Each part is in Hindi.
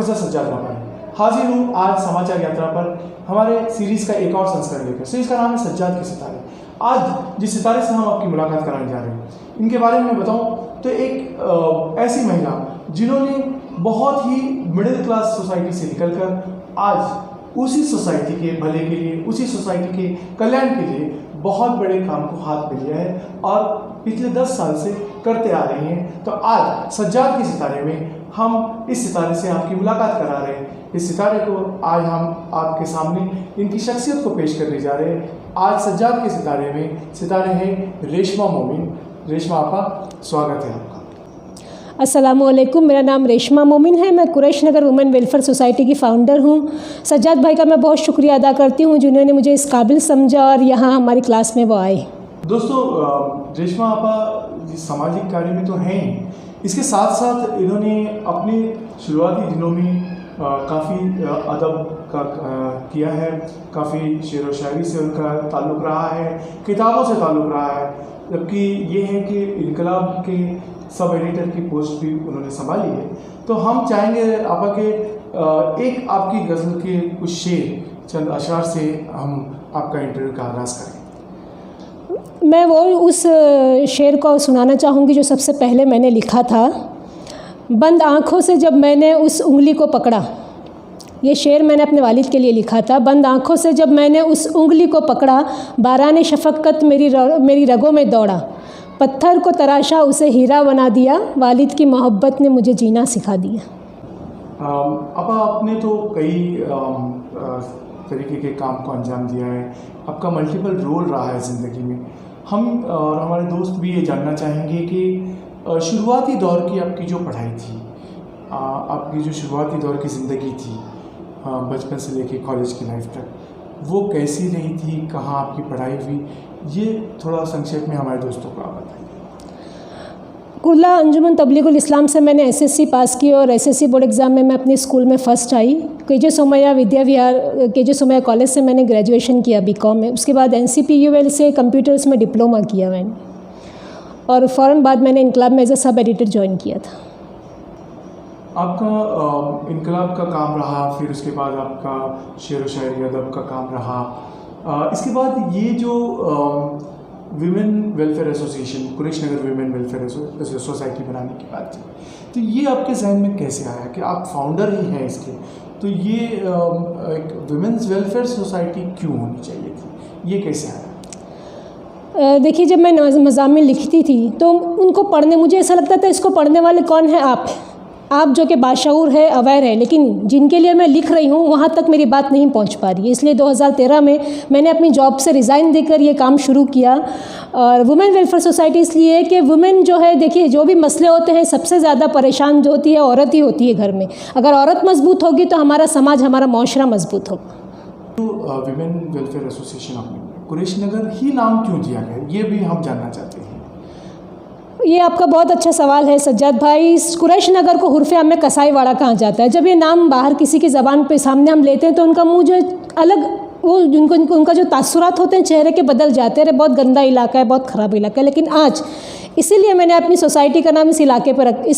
प्रोफेसर सज्जाद बाबर हाजिर हूँ आज समाचार यात्रा पर हमारे सीरीज़ का एक और संस्करण लेकर। सीरीज़ का नाम है सज्जाद के सितारे। आज जिस सितारे से हम आपकी मुलाकात कराने जा रहे हैं, इनके बारे में मैं बताऊँ तो एक ऐसी महिला जिन्होंने बहुत ही मिडिल क्लास सोसाइटी से निकलकर आज उसी सोसाइटी के भले के लिए, उसी सोसाइटी के कल्याण के लिए बहुत बड़े काम को हाथ में लिया है और पिछले 10 साल से करते आ रही हैं। तो आज सज्जाद के सितारे में हम इस सितारे से आपकी मुलाकात करा रहे हैं। इस सितारे को आज हम आपके सामने इनकी शख्सियत को पेश करने जा रहे हैं। आज सज्जाद के सितारे में सितारे हैं रेशमा मोमिन। रेशमा आपा, स्वागत है आपका। अस्सलामुअलैकुम, मेरा नाम रेशमा मोमिन है। मैं कुरैश नगर वुमेन वेलफेयर सोसाइटी की फ़ाउंडर हूँ। सज्जाद भाई का मैं बहुत शुक्रिया अदा करती हूँ जिन्होंने मुझे इस काबिल समझा और यहाँ हमारी क्लास में वो आए। दोस्तों, रेशमा आपा सामाजिक कार्य में तो हैं ही, इसके साथ साथ इन्होंने अपने शुरुआती दिनों में काफ़ी अदब का किया है, काफ़ी शेर व शायरी से उनका ताल्लुक़ रहा है, किताबों से ताल्लुक़ रहा है। जबकि ये है कि इनकलाब के सब एडिटर की पोस्ट भी उन्होंने संभाली है। तो हम चाहेंगे आपा के एक आपकी गज़ल के कुछ शेर, चंद अशआर से हम आपका इंटरव्यू का आगाज़ करें। मैं वो उस शेर को सुनाना चाहूँगी जो सबसे पहले मैंने लिखा था। बंद आँखों से जब मैंने उस उंगली को पकड़ा, ये शेर मैंने अपने वालिद के लिए लिखा था। बंद आँखों से जब मैंने उस उंगली को पकड़ा, बाराने शफ़क़त मेरी रगों में दौड़ा, पत्थर को तराशा उसे हीरा बना दिया, वालिद की मोहब्बत ने मुझे जीना सिखा दिया। आपा, आपने तो कई तरीके के काम को अंजाम दिया है, आपका मल्टीपल रोल रहा है ज़िंदगी में। हम और हमारे दोस्त भी ये जानना चाहेंगे कि शुरुआती दौर की आपकी जो पढ़ाई थी, आपकी जो शुरुआती दौर की ज़िंदगी थी, बचपन से लेके कॉलेज की लाइफ तक, वो कैसी रही थी, कहाँ आपकी पढ़ाई हुई, ये थोड़ा संक्षेप में हमारे दोस्तों को आप बताइए। कुल्ला अंजुमन तबलीगुल इस्लाम से मैंने एसएससी पास की और एसएससी बोर्ड एग्ज़ाम में मैं अपने स्कूल में फ़र्स्ट आई। KJ Somaiya Vidya Vihar KJ Somaiya college से मैंने ग्रेजुएशन किया बीकॉम में। उसके बाद एनसीपीयूएल से कंप्यूटर्स में डिप्लोमा किया मैंने, और फ़ौरन बाद मैंने इनकलाब में as a sub editor join किया था। आपका इनकलाब का काम रहा, फिर उसके बाद आपका शेर व शायरी अदब का काम रहा। इसके बाद ये जो विमेन वेलफेयर एसोसिएशन, कुरैश नगर विमेन वेलफेयर सोसाइटी बनाने की बात थी, तो ये आपके जहन में कैसे आया कि आप फाउंडर ही हैं इसके? तो ये एक विमेंस वेलफेयर सोसाइटी क्यों होनी चाहिए थी, ये कैसे आया? देखिए, जब मैं मज़ामिन लिखती थी तो उनको पढ़ने, मुझे ऐसा लगता था इसको पढ़ने वाले कौन है? आप जो कि बाशऊर है, अवेयर है, लेकिन जिनके लिए मैं लिख रही हूँ वहाँ तक मेरी बात नहीं पहुँच पा रही है। इसलिए 2013 में मैंने अपनी जॉब से रिज़ाइन देकर ये काम शुरू किया। और वुमेन वेलफेयर सोसाइटी इसलिए कि वुमेन जो है, देखिए, जो भी मसले होते हैं सबसे ज़्यादा परेशान जो होती है औरत ही होती है घर में। अगर औरत मजबूत होगी तो हमारा समाज, हमारा माशरा मजबूत होगा। तो विमेन वेलफेयर एसोसिएशन आपने कुरैश नगर ही नाम क्यों दिया गया, ये भी हम जानना चाहते हैं। ये आपका बहुत अच्छा सवाल है सज्जाद भाई। कुरैश नगर को हुर्फ़े आम में कसाईवाड़ा कहा जाता है। जब ये नाम बाहर किसी की ज़बान पे सामने हम लेते हैं तो उनका मुँह जो अलग, वो उनका जो तासुरात होते हैं चेहरे के बदल जाते हैं। बहुत गंदा इलाका है, बहुत ख़राब इलाका है। लेकिन आज इसीलिए मैंने अपनी सोसाइटी का नाम इस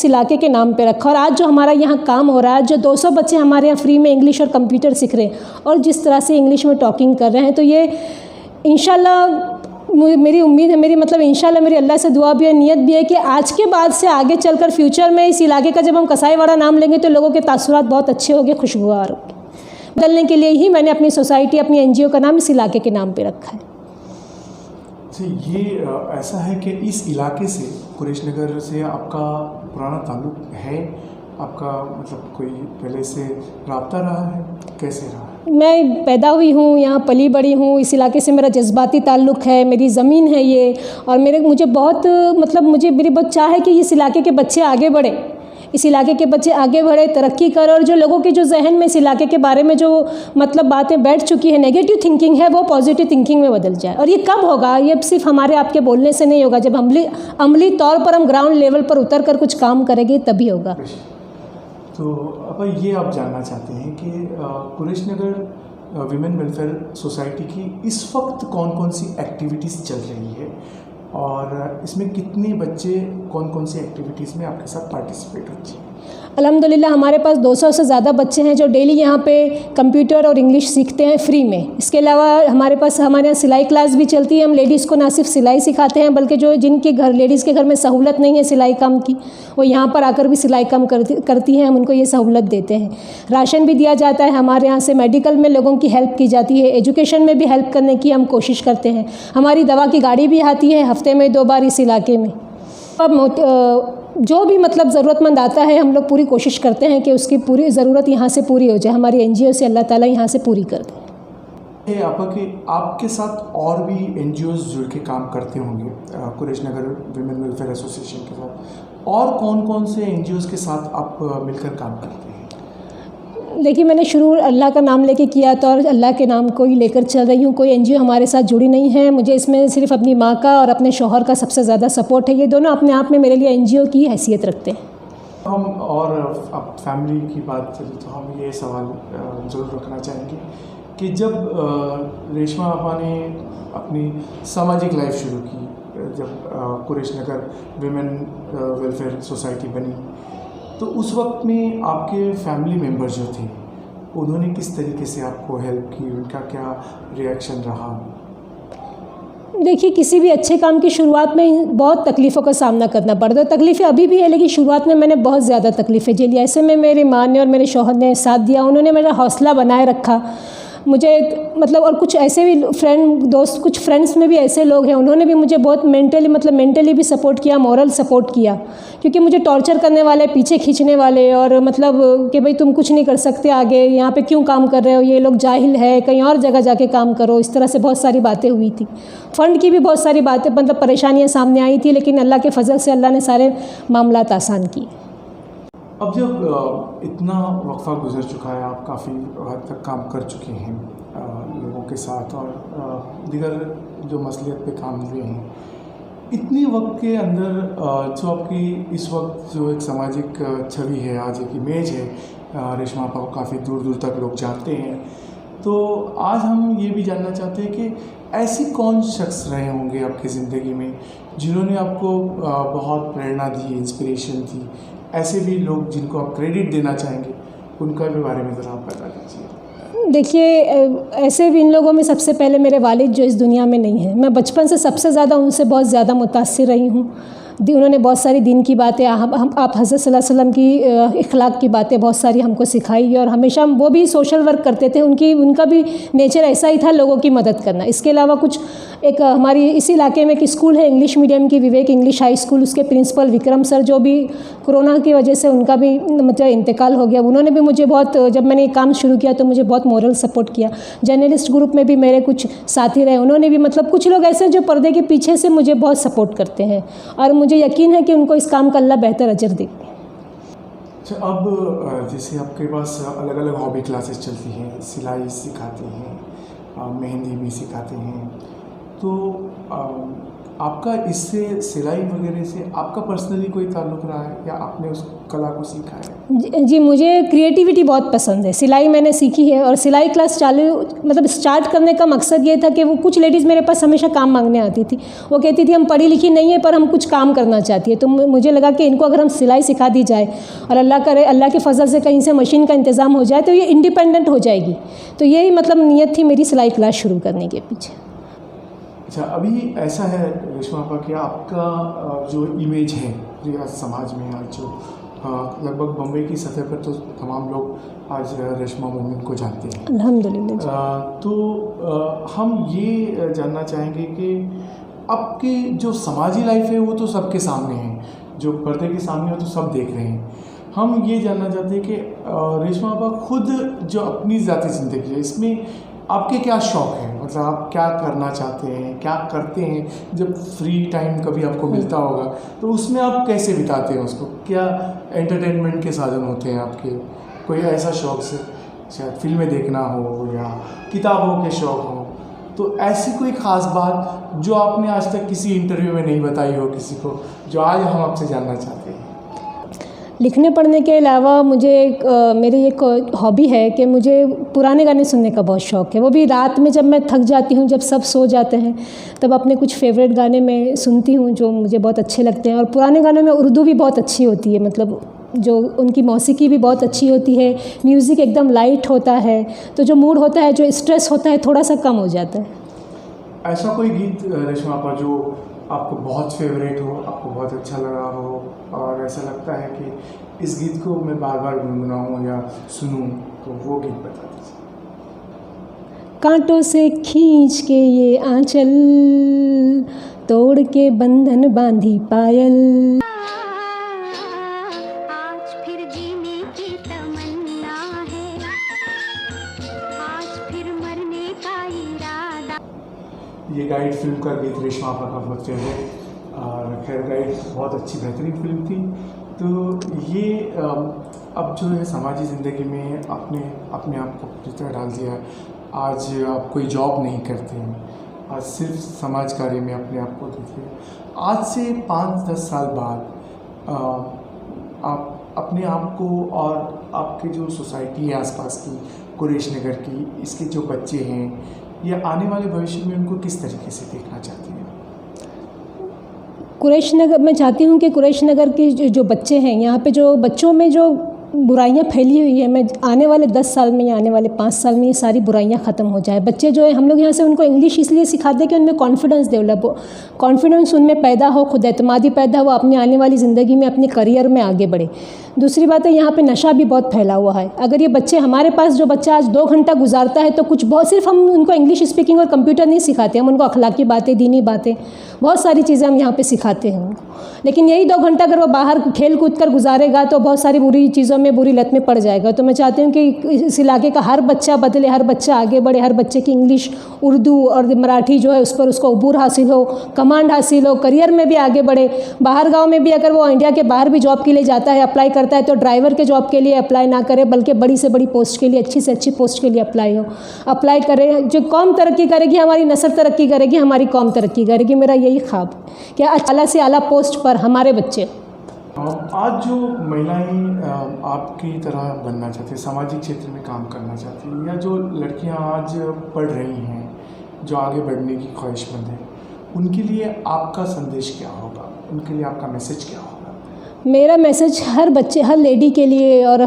इलाके के नाम पे रखा। और आज जो हमारा यहाँ काम हो रहा है, जो 200 बच्चे हमारे यहाँ फ्री में इंग्लिश और कंप्यूटर सीख रहे हैं और जिस तरह से इंग्लिश में टॉकिंग कर रहे हैं, तो ये इंशाल्लाह मेरी उम्मीद है, इंशाल्लाह मेरी अल्लाह से दुआ भी है, नियत भी है कि आज के बाद से आगे चलकर फ्यूचर में इस इलाके का जब हम कसाईवाड़ा नाम लेंगे तो लोगों के तासुरात बहुत अच्छे होंगे, खुशगवार होंगे। बदलने के लिए ही मैंने अपनी सोसाइटी, अपनी एनजीओ का नाम इस इलाके के नाम पे रखा है। ये ऐसा है कि इस इलाके से, कुरैश नगर से आपका पुराना ताल्लुक़ है? आपका कोई पहले से राब्ता रहा है, कैसे रहा है? मैं पैदा हुई हूँ यहाँ, पली बड़ी हूँ। इस इलाके से मेरा जज्बाती ताल्लुक़ है, मेरी ज़मीन है ये। और मुझे बहुत मेरी बहुत चाह है कि इस इलाके के बच्चे आगे बढ़े, इस इलाके के बच्चे आगे बढ़े, तरक्की करें, और जो लोगों के जो जहन में इस इलाके के बारे में जो बातें बैठ चुकी है, नेगेटिव थिंकिंग है, वो पॉजिटिव थिंकिंग में बदल जाए। और ये कब होगा? ये सिर्फ हमारे आपके बोलने से नहीं होगा। जब अमली तौर पर हम ग्राउंड लेवल पर उतर कर कुछ काम करेंगे तभी होगा। तो अब ये आप जानना चाहते हैं कि कुरैश नगर विमेन वेलफेयर सोसाइटी की इस वक्त कौन कौन सी एक्टिविटीज़ चल रही है और इसमें कितने बच्चे कौन कौन सी एक्टिविटीज़ में आपके साथ पार्टिसिपेट होती हैं? अल्हम्दुलिल्लाह हमारे पास 200 से ज़्यादा बच्चे हैं जो डेली यहाँ पे कंप्यूटर और इंग्लिश सीखते हैं फ्री में। इसके अलावा हमारे यहाँ सिलाई क्लास भी चलती है। हम लेडीज़ को ना सिर्फ सिलाई सिखाते हैं बल्कि जो जिनके घर लेडीज़ के घर में सहूलत नहीं है सिलाई काम की, वो यहाँ पर आकर भी सिलाई काम करती हैं। हम उनको ये सहूलत देते हैं। राशन भी दिया जाता है हमारे यहाँ से। मेडिकल में लोगों की हेल्प की जाती है। एजुकेशन में भी हेल्प करने की हम कोशिश करते हैं। हमारी दवा की गाड़ी भी आती है हफ्ते में 2 बार इस इलाके में। अब जो भी मतलब ज़रूरतमंद आता है हम लोग पूरी कोशिश करते हैं कि उसकी पूरी ज़रूरत यहाँ से पूरी हो जाए। हमारी NGO से अल्लाह ताला यहाँ से पूरी कर दे। आपके साथ और भी NGOs जुड़ के काम करते होंगे कुरैश नगर विमेन वेलफेयर एसोसिएशन के साथ, और कौन कौन से NGOs के साथ आप मिलकर काम करते हैं? देखिए, मैंने शुरू अल्लाह का नाम लेके किया था और अल्लाह के नाम को ही लेकर चल रही हूँ। कोई NGO हमारे साथ जुड़ी नहीं है। मुझे इसमें सिर्फ अपनी माँ का और अपने शौहर का सबसे ज़्यादा सपोर्ट है। ये दोनों अपने आप में मेरे लिए NGO की हैसियत रखते हैं। हम और अब फैमिली की बात चले तो हम ये सवाल ज़रूर रखना चाहेंगे कि जब रेशमा आपा ने अपनी सामाजिक लाइफ शुरू की, जब कुरैश नगर विमेन वेलफेयर सोसाइटी बनी, तो उस वक्त में आपके फैमिली मेम्बर जो थे उन्होंने किस तरीके से आपको हेल्प की, उनका क्या रिएक्शन रहा? देखिए, किसी भी अच्छे काम की शुरुआत में बहुत तकलीफ़ों का सामना करना पड़ता है। तकलीफ़ें अभी भी है, लेकिन शुरुआत में मैंने बहुत ज़्यादा तकलीफ़ें झेली। ऐसे में मेरी माँ ने और मेरे शौहर ने साथ दिया। उन्होंने मेरा हौसला बनाए रखा मुझे, मतलब। और कुछ ऐसे भी दोस्त, कुछ फ्रेंड्स में भी ऐसे लोग हैं, उन्होंने भी मुझे बहुत मेंटली भी सपोर्ट किया, मॉरल सपोर्ट किया। क्योंकि मुझे टॉर्चर करने वाले, पीछे खींचने वाले, और मतलब कि भाई तुम कुछ नहीं कर सकते आगे, यहाँ पे क्यों काम कर रहे हो, ये लोग जाहिल है, कहीं और जगह जाके काम करो, इस तरह से बहुत सारी बातें हुई थी। फ़ंड की भी बहुत सारी बातें, मतलब परेशानियाँ सामने आई थी, लेकिन अल्लाह के फजल से अल्लाह ने सारे मामलात आसान किए। अब जब इतना वक्फा गुजर चुका है, आप काफ़ी हद तक काम कर चुके हैं लोगों के साथ और दीगर जो मसलियत पे काम हुए हैं, इतनी वक्त के अंदर जो आपकी इस वक्त जो एक सामाजिक छवि है, आज एक इमेज है, रेशमा आपा को काफ़ी दूर दूर तक लोग जानते हैं, तो आज हम ये भी जानना चाहते हैं कि ऐसी कौन शख्स रहे होंगे आपकी ज़िंदगी में जिन्होंने आपको बहुत प्रेरणा दी, इंस्पिरेशन दी? ऐसे भी लोग जिनको आप क्रेडिट देना चाहेंगे, उनका भी बारे में ज़रा आप बता दीजिए। देखिए, ऐसे भी इन लोगों में सबसे पहले मेरे वालिद जो इस दुनिया में नहीं है। मैं बचपन से सबसे ज़्यादा उनसे बहुत ज़्यादा मुतासिर रही हूँ। उन्होंने बहुत सारी दीन की बातें, आप हज़रत सल्लल्लाहु अलैहि वसल्लम की इखलाक की बातें बहुत सारी हमको सिखाई, और हमेशा वो भी सोशल वर्क करते थे। उनका भी नेचर ऐसा ही था, लोगों की मदद करना। इसके अलावा कुछ एक हमारी इस इलाके में एक स्कूल है इंग्लिश मीडियम की, विवेक इंग्लिश हाई स्कूल, उसके प्रिंसिपल विक्रम सर, जो भी कोरोना की वजह से उनका भी मतलब इंतकाल हो गया। उन्होंने भी मुझे बहुत, जब मैंने ये काम शुरू किया तो मुझे बहुत मॉरल सपोर्ट किया। जर्नलिस्ट ग्रुप में भी मेरे कुछ साथी रहे, उन्होंने भी, मतलब कुछ लोग ऐसे जो पर्दे के पीछे से मुझे बहुत सपोर्ट करते हैं, और मुझे यकीन है कि उनको इस काम का अल्लाह बेहतर अजर दे। अच्छा, अब जैसे आपके पास अलग अलग हॉबी क्लासेस चलती हैं, सिलाई सिखाते हैं, मेहंदी भी सिखाते हैं, तो आपका इससे सिलाई वगैरह से आपका पर्सनली कोई ताल्लुक़ रहा है या आपने उस कला को सीखा है? जी, मुझे क्रिएटिविटी बहुत पसंद है। सिलाई मैंने सीखी है, और सिलाई क्लास स्टार्ट करने का मकसद ये था कि वो कुछ लेडीज़ मेरे पास हमेशा काम मांगने आती थी। वो कहती थी हम पढ़ी लिखी नहीं है पर हम कुछ काम करना चाहती है। तो मुझे लगा कि इनको अगर हम सिलाई सिखा दी जाए, और अल्लाह करे अल्लाह के फजल से कहीं से मशीन का इंतज़ाम हो जाए, तो ये इंडिपेंडेंट हो जाएगी। तो यही मतलब नीयत थी मेरी सिलाई क्लास शुरू करने के पीछे। अच्छा, अभी ऐसा है रेशमा आपा कि आपका जो इमेज है रियाज समाज में आज, जो लगभग बम्बई की सतह पर तो तमाम लोग आज रेशमा मोमिन को जानते हैं, अल्हम्दुलिल्लाह। तो हम ये जानना चाहेंगे कि आपकी जो समाजी लाइफ है वो तो सबके सामने है, जो पर्दे के सामने हो तो सब देख रहे हैं। हम ये जानना चाहते हैं कि रेशमा आपा खुद जो अपनी ज़ाती ज़िंदगी है, इसमें आपके क्या शौक़ हैं, मतलब आप क्या करना चाहते हैं, क्या करते हैं जब फ्री टाइम कभी आपको मिलता होगा, तो उसमें आप कैसे बिताते हैं उसको? क्या एंटरटेनमेंट के साधन होते हैं आपके? कोई ऐसा शौक़ से शायद फिल्में देखना हो या किताबों के शौक़ हो, तो ऐसी कोई ख़ास बात जो आपने आज तक किसी इंटरव्यू में नहीं बताई हो किसी को, जो आज हम आपसे जानना चाहते हैं? लिखने पढ़ने के अलावा मुझे मेरी एक हॉबी है कि मुझे पुराने गाने सुनने का बहुत शौक़ है। वो भी रात में जब मैं थक जाती हूँ, जब सब सो जाते हैं, तब अपने कुछ फेवरेट गाने मैं सुनती हूँ जो मुझे बहुत अच्छे लगते हैं। और पुराने गानों में उर्दू भी बहुत अच्छी होती है, मतलब जो उनकी मौसीकी भी बहुत अच्छी होती है, म्यूज़िक एकदम लाइट होता है, तो जो मूड होता है, जो स्ट्रेस होता है, थोड़ा सा कम हो जाता है। ऐसा कोई गीत रेशमा आपा जो आपको बहुत फेवरेट हो, आपको बहुत अच्छा लगा हो और ऐसा लगता है कि इस गीत को मैं बार बार गुनगुनाऊँ या सुनूँ, तो वो गीत बता दीजिए। कांटों से खींच के ये आंचल, तोड़ के बंधन बांधी पायल। आज फिर जीने की तमन्ना है, आज फिर मरने का इरादा। ये गाइड फिल्म का गीत रेशमा आपा का बहुत फेवरेट और खैर गाइड बहुत अच्छी बेहतरीन फिल्म थी। तो ये अब जो है समाजी ज़िंदगी में आपने अपने आप को पूरी तरह डाल दिया है। आज आप कोई जॉब नहीं करते हैं, आज सिर्फ समाज कार्य में अपने आप को देते हैं। आज से 5-10 साल बाद आप अपने आप को और आपके जो सोसाइटी है आसपास की, कुरैश नगर की, इसके जो बच्चे हैं या आने वाले भविष्य में उनको किस तरीके से देखना चाहती हैं? कुरैश नगर, मैं चाहती हूँ कि कुरैश नगर के जो बच्चे हैं, यहाँ पे जो बच्चों में जो बुराइयाँ फैली हुई है, मैं आने वाले 10 साल में या आने वाले 5 साल में ये सारी बुराइयाँ ख़त्म हो जाए। बच्चे जो है, हम लोग यहाँ से उनको इंग्लिश इसलिए सिखाते हैं कि उनमें कॉन्फिडेंस डेवलप हो, कॉन्फिडेंस उनमें पैदा हो, खुद एतमादी पैदा हो, अपनी आने वाली ज़िंदगी में अपने करियर में आगे बढ़े। दूसरी बात है, यहाँ पे नशा भी बहुत फैला हुआ है। अगर ये बच्चे, हमारे पास जो बच्चा आज 2 घंटा गुजारता है, तो कुछ बहुत, सिर्फ हम उनको इंग्लिश स्पीकिंग और कंप्यूटर नहीं सिखाते, हम उनको अखलाकी बातें, दीनी बातें, बहुत सारी चीज़ें हम यहाँ पे सिखाते हैं उनको। लेकिन यही 2 घंटा अगर वो बाहर खेल कूद कर गुजारेगा तो बहुत सारी बुरी चीज़ों में, बुरी लत में पड़ जाएगा। तो मैं चाहती हूँ कि इस इलाके का हर बच्चा बदले, हर बच्चा आगे बढ़े, हर बच्चे की इंग्लिश, उर्दू और मराठी जो है उस पर उसको अबूर हासिल हो, कमांड हासिल हो, करियर में भी आगे बढ़े। बाहर गाँव में भी अगर वो इंडिया के बाहर भी जॉब के लिए जाता है, अप्लाई करता है, तो ड्राइवर के जॉब के लिए अप्लाई ना करे, बल्कि बड़ी से बड़ी पोस्ट के लिए, अच्छी से अच्छी पोस्ट के लिए अप्लाई करे। जो कौम तरक्की करेगी, हमारी नस्ल तरक्की करेगी, हमारी कौम तरक्की करेगी। मेरा यही ख्वाब है कि आला से आला पोस्ट पर हमारे बच्चे। आज जो महिलाएं आपकी तरह बनना चाहती हैं, सामाजिक क्षेत्र में काम करना चाहती हैं, या जो लड़कियां आज पढ़ रही हैं, जो आगे बढ़ने की ख्वाहिशमंद हैं, उनके लिए आपका संदेश क्या होगा? उनके लिए आपका मैसेज क्या होगा? मेरा मैसेज हर बच्चे, हर लेडी के लिए और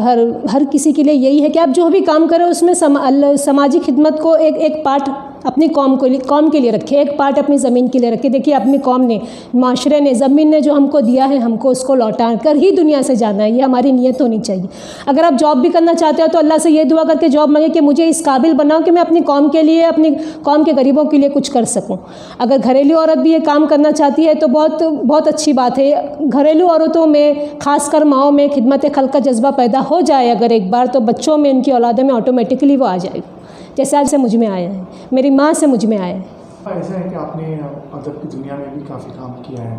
हर किसी के लिए यही है कि आप जो भी काम करें उसमें समाजी खिदमत को एक पार्ट अपनी कौम के लिए रखें, एक पार्ट अपनी ज़मीन के लिए रखें। देखिए, अपनी कौम ने, माशरे ने, ज़मीन ने जो हमको दिया है, हमको उसको लौटा कर ही दुनिया से जाना है। ये हमारी नीयत होनी चाहिए। अगर आप जॉब भी करना चाहते हो तो अल्लाह से ये दुआ करके जॉब मांगे कि मुझे इस काबिल बनाओ कि मैं अपनी कौम के लिए, अपनी कौम के गरीबों के लिए कुछ कर सकूँ। अगर घरेलू औरत भी ये काम करना चाहती है तो बहुत अच्छी बात है। घरेलू औरतों में, ख़ासकर माओं में खिदमत खल्क़ का जज्बा पैदा हो जाए अगर एक बार, तो बच्चों में, उनकी औलादों में ऑटोमेटिकली वो आ जाएगा, जैसे आज से मुझ में आया है, मेरी माँ से मुझ में आया है। ऐसा है कि आपने अदब की दुनिया में भी काफ़ी काम किया है,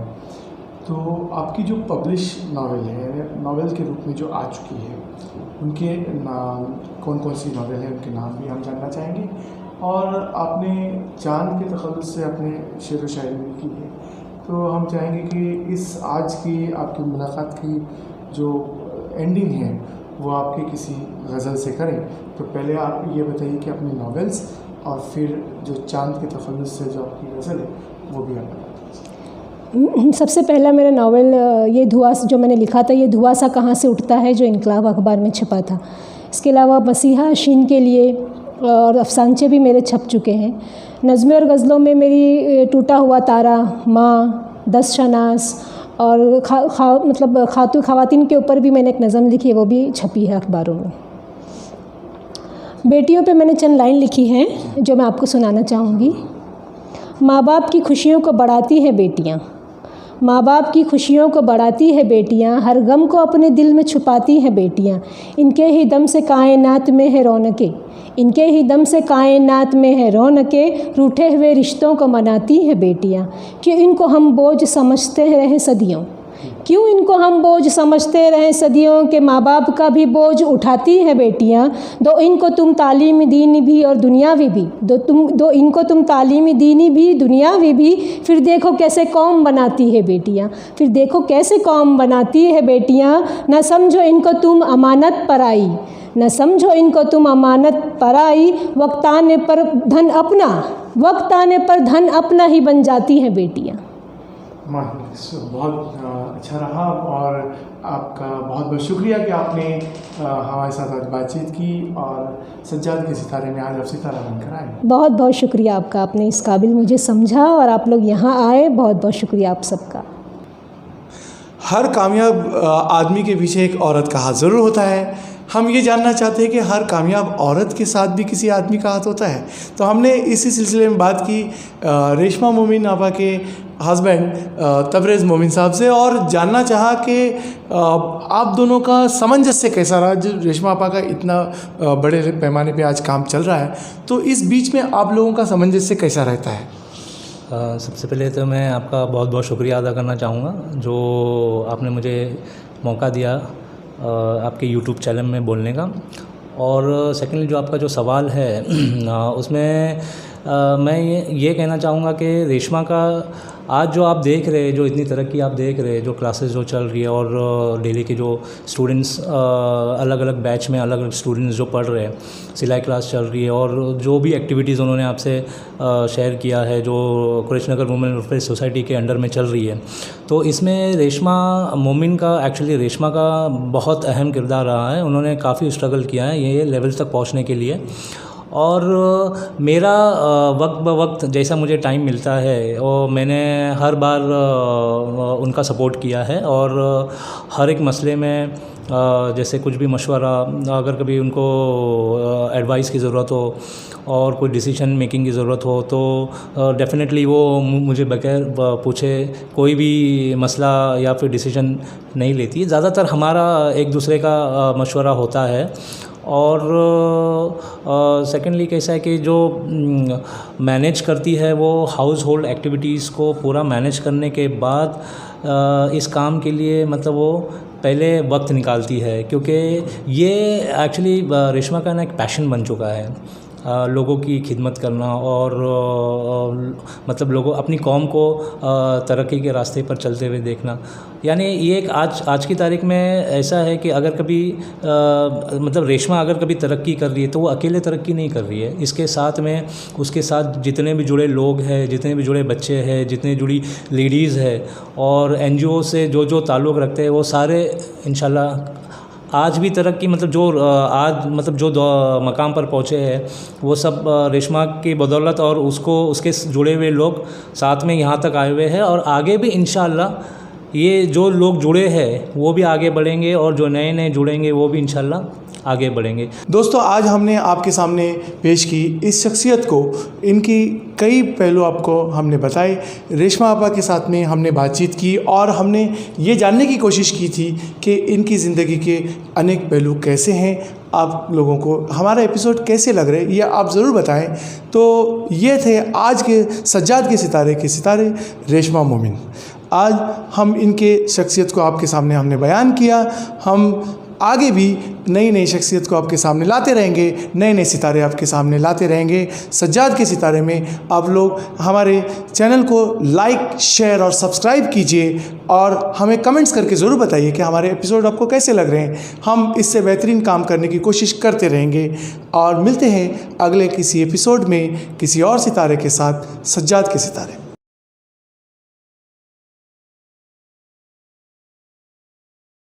तो आपकी जो पब्लिश नावल है, नावल के रूप में जो आ चुकी है, उनके कौन कौन सी नावल है, उनके नाम भी हम जानना चाहेंगे। और आपने चांद के तखल्लुस से अपने शेर व शायरी भी की है, तो हम चाहेंगे कि इस आज की आपकी मुलाकात की जो एंडिंग है वो आपके किसी गज़ल से करें। तो पहले आप ये बताइए कि अपनी नॉवेल्स और फिर जो चांद के तखल्लुस से जो आपकी गज़ल है वो भी आप बता दीजिए। सबसे पहला मेरा नावल ये धुआं जो मैंने लिखा था, ये धुआं सा कहाँ से उठता है, जो इनकलाब अखबार में छपा था। इसके अलावा मसीहा शीन के लिए और अफसानचे भी मेरे छप चुके हैं। नज़्में और गज़लों में मेरी टूटा हुआ तारा, माँ, 10 शनास और मतलब ख़वातीन के ऊपर भी मैंने एक नज़म लिखी है, वो भी छपी है अखबारों में। बेटियों पे मैंने चंद लाइन लिखी हैं जो मैं आपको सुनाना चाहूँगी। माँ बाप की खुशियों को बढ़ाती हैं बेटियाँ, माँ बाप की खुशियों को बढ़ाती है बेटियाँ, हर गम को अपने दिल में छुपाती हैं बेटियाँ। इनके ही दम से कायनात में है रौनकें, इनके ही दम से कायनात में है रौनकें, रूठे हुए रिश्तों को मनाती हैं बेटियाँ। कि इनको हम बोझ समझते रहें सदियों, क्यों इनको हम बोझ समझते रहें सदियों, के माँ बाप का भी बोझ उठाती है बेटियाँ। दो इनको तुम तालीम दीनी भी और दुनियावी भी, दो इनको तुम तालीम दीनी भी दुनियावी भी, फिर देखो कैसे कौम बनाती है बेटियाँ, फिर देखो कैसे कौम बनाती है बेटियाँ। न समझो इनको तुम अमानत पर आई, न समझो इनको तुम अमानत पर आई, वक्त आने पर धन अपना ही बन जाती हैं बेटियाँ। बहुत अच्छा रहा और आपका बहुत बहुत शुक्रिया कि आपने हमारे साथ आज बातचीत की और सज्जाद के सितारे में आज आप सितारा बनकर आए। बहुत बहुत शुक्रिया आपका, आपने इस काबिल मुझे समझा और आप लोग यहाँ आए, बहुत बहुत शुक्रिया आप सबका। हर कामयाब आदमी के पीछे एक औरत का हाथ ज़रूर होता है। हम ये जानना चाहते हैं कि हर कामयाब औरत के साथ भी किसी आदमी का हाथ होता है। तो हमने इसी सिलसिले में बात की रेशमा मोमिन आपा के हस्बैंड तबरेज़ मोमिन साहब से और जानना चाहा कि आप दोनों का सामंजस्य कैसा रहा। जो रेशमा आपा का इतना बड़े पैमाने पे आज काम चल रहा है, तो इस बीच में आप लोगों का सामंजस्य कैसा रहता है? सबसे पहले तो मैं आपका बहुत बहुत शुक्रिया अदा करना चाहूँगा जो आपने मुझे मौका दिया आपके YouTube चैनल में बोलने का। और सेकेंडली जो आपका जो सवाल है उसमें मैं ये कहना चाहूँगा कि रेशमा का आज जो आप देख रहे हैं, जो इतनी तरक्की आप देख रहे हैं, जो क्लासेस जो चल रही है और डेली के जो स्टूडेंट्स अलग अलग बैच में अलग अलग स्टूडेंट्स जो पढ़ रहे हैं, सिलाई क्लास चल रही है और जो भी एक्टिविटीज़ उन्होंने आपसे शेयर किया है जो कुरैश नगर वुमेन वेलफेयर सोसाइटी के अंडर में चल रही है, तो इसमें रेशमा मोमिन का एक्चुअली रेशमा का बहुत अहम किरदार रहा है। उन्होंने काफ़ी स्ट्रगल किया है ये लेवल तक पहुँचने के लिए। और मेरा वक्त ब वक्त जैसा मुझे टाइम मिलता है और मैंने हर बार उनका सपोर्ट किया है और हर एक मसले में जैसे कुछ भी मशवरा, अगर कभी उनको एडवाइस की ज़रूरत हो और कोई डिसीजन मेकिंग की ज़रूरत हो तो डेफ़िनेटली वो मुझे बगैर पूछे कोई भी मसला या फिर डिसीजन नहीं लेती। ज़्यादातर हमारा एक दूसरे का मशवरा होता है। और सेकेंडली कैसा है कि जो मैनेज करती है वो हाउस होल्ड एक्टिविटीज़ को पूरा मैनेज करने के बाद इस काम के लिए मतलब वो पहले वक्त निकालती है, क्योंकि ये एक्चुअली रेशमा का ना एक पैशन बन चुका है लोगों की खिदमत करना और मतलब लोगों अपनी कौम को तरक्की के रास्ते पर चलते हुए देखना। यानी ये एक आज की तारीख में ऐसा है कि अगर कभी मतलब रेशमा अगर कभी तरक्की कर रही है तो वो अकेले तरक्की नहीं कर रही है, इसके साथ में उसके साथ जितने भी जुड़े लोग हैं, जितने भी जुड़े बच्चे हैं, जितने जुड़ी लेडीज़ है और NGO से जो ताल्लुक़ रखते हैं वो सारे इंशाल्लाह आज भी तरक्की मतलब जो आज मतलब जो मकाम पर पहुँचे हैं वो सब रेशमा की बदौलत और उसके जुड़े हुए लोग साथ में यहाँ तक आए हुए हैं और आगे भी इंशाल्लाह ये जो लोग जुड़े हैं वो भी आगे बढ़ेंगे और जो नए नए जुड़ेंगे वो भी इंशाल्लाह आगे बढ़ेंगे। दोस्तों, आज हमने आपके सामने पेश की इस शख्सियत को, इनकी कई पहलू आपको हमने बताए। रेशमा आपा के साथ में हमने बातचीत की और हमने ये जानने की कोशिश की थी कि इनकी ज़िंदगी के अनेक पहलू कैसे हैं। आप लोगों को हमारा एपिसोड कैसे लग रहे ये आप ज़रूर बताएं। तो ये थे आज के सज्जाद के सितारे रेशमा मोमिन। आज हम इनके शख्सियत को आपके सामने हमने बयान किया। हम आगे भी नई नई शख्सियत को आपके सामने लाते रहेंगे, नए नए सितारे आपके सामने लाते रहेंगे। सज्जाद के सितारे में आप लोग हमारे चैनल को लाइक, शेयर और सब्सक्राइब कीजिए और हमें कमेंट्स करके ज़रूर बताइए कि हमारे एपिसोड आपको कैसे लग रहे हैं। हम इससे बेहतरीन काम करने की कोशिश करते रहेंगे और मिलते हैं अगले किसी एपिसोड में किसी और सितारे के साथ। सज्जाद के सितारे।